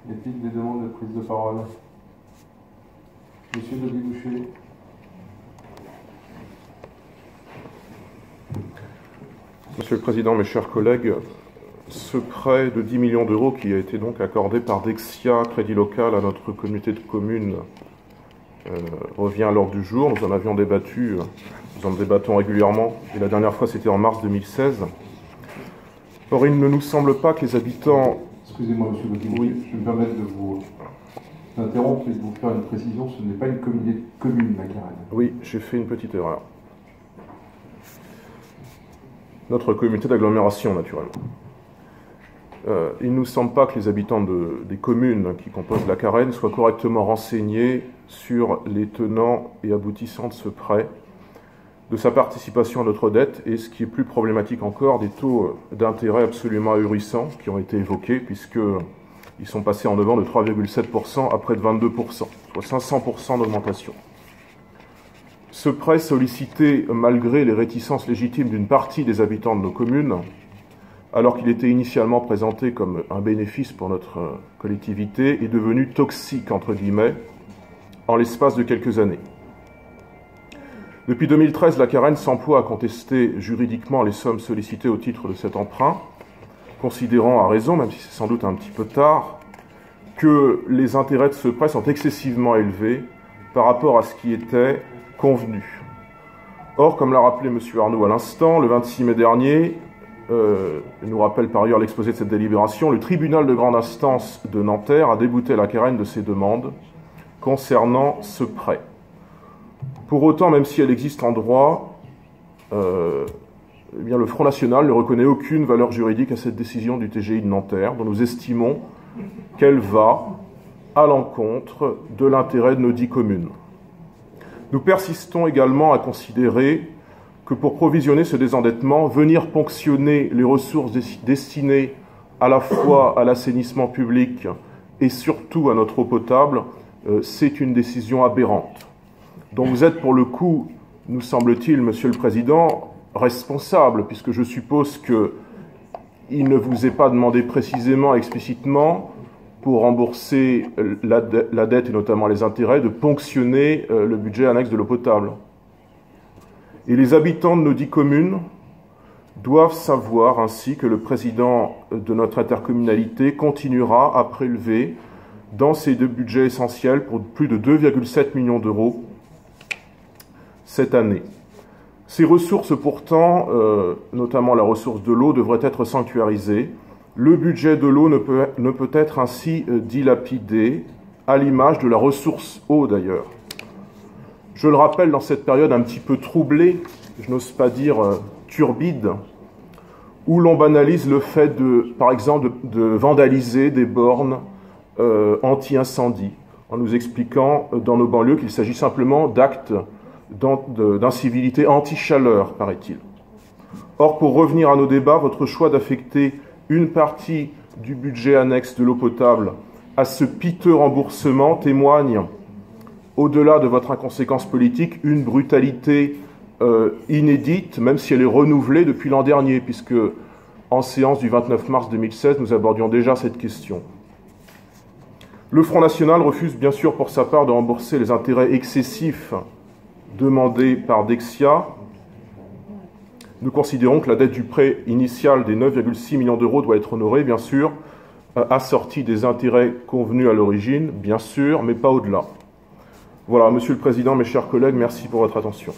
Y a-t-il des demandes de prise de parole? Monsieur Deguy-Boucher. Monsieur le Président, mes chers collègues, ce prêt de 10 millions d'euros qui a été donc accordé par Dexia Crédit Local à notre communauté de communes revient à l'ordre du jour. Nous en avions débattu, nous en débattons régulièrement, et la dernière fois c'était en mars 2016. Or, il ne nous semble pas que les habitants... Excusez-moi, monsieur Deguy-Boucher, oui. je me permets de vous interrompre et de vous faire une précision. Ce n'est pas une communauté de communes, la Carène. Oui, j'ai fait une petite erreur. Notre communauté d'agglomération, naturellement. Il ne nous semble pas que les habitants des communes qui composent la Carène soient correctement renseignés sur les tenants et aboutissants de ce prêt, de sa participation à notre dette et, ce qui est plus problématique encore, des taux d'intérêt absolument ahurissants qui ont été évoqués, puisqu'ils sont passés en 9 ans de 3,7% à près de 22%, soit 500% d'augmentation. Ce prêt sollicité malgré les réticences légitimes d'une partie des habitants de nos communes, alors qu'il était initialement présenté comme un bénéfice pour notre collectivité, est devenu toxique, entre guillemets, en l'espace de quelques années. Depuis 2013, la Carène s'emploie à contester juridiquement les sommes sollicitées au titre de cet emprunt, considérant à raison, même si c'est sans doute un petit peu tard, que les intérêts de ce prêt sont excessivement élevés par rapport à ce qui était convenu. Or, comme l'a rappelé M. Arnaud à l'instant, le 26 mai dernier, nous rappelle par ailleurs l'exposé de cette délibération, le tribunal de grande instance de Nanterre a débouté la Carène de ses demandes concernant ce prêt. Pour autant, même si elle existe en droit, eh bien, le Front National ne reconnaît aucune valeur juridique à cette décision du TGI de Nanterre, dont nous estimons qu'elle va à l'encontre de l'intérêt de nos 10 communes. Nous persistons également à considérer que pour provisionner ce désendettement, venir ponctionner les ressources destinées à la fois à l'assainissement public et surtout à notre eau potable, c'est une décision aberrante. Donc vous êtes pour le coup, nous semble-t-il, Monsieur le Président, responsable, puisque je suppose qu'il ne vous est pas demandé précisément, explicitement, pour rembourser la dette et notamment les intérêts, de ponctionner le budget annexe de l'eau potable. Et les habitants de nos 10 communes doivent savoir ainsi que le président de notre intercommunalité continuera à prélever dans ces 2 budgets essentiels pour plus de 2,7 millions d'euros cette année. Ces ressources pourtant, notamment la ressource de l'eau, devraient être sanctuarisées. Le budget de l'eau ne peut être ainsi dilapidé, à l'image de la ressource eau d'ailleurs. Je le rappelle, dans cette période un petit peu troublée, je n'ose pas dire turbide, où l'on banalise le fait, par exemple, de vandaliser des bornes anti-incendie, en nous expliquant dans nos banlieues qu'il s'agit simplement d'actes d'incivilité anti-chaleur, paraît-il. Or, pour revenir à nos débats, votre choix d'affecter une partie du budget annexe de l'eau potable à ce piteux remboursement témoigne, au-delà de votre inconséquence politique, une brutalité inédite, même si elle est renouvelée depuis l'an dernier, puisque en séance du 29 mars 2016, nous abordions déjà cette question. Le Front National refuse bien sûr pour sa part de rembourser les intérêts excessifs demandés par Dexia. Nous considérons que la dette du prêt initial des 9,6 millions d'euros doit être honorée, bien sûr, assortie des intérêts convenus à l'origine, bien sûr, mais pas au-delà. Voilà, Monsieur le Président, mes chers collègues, merci pour votre attention.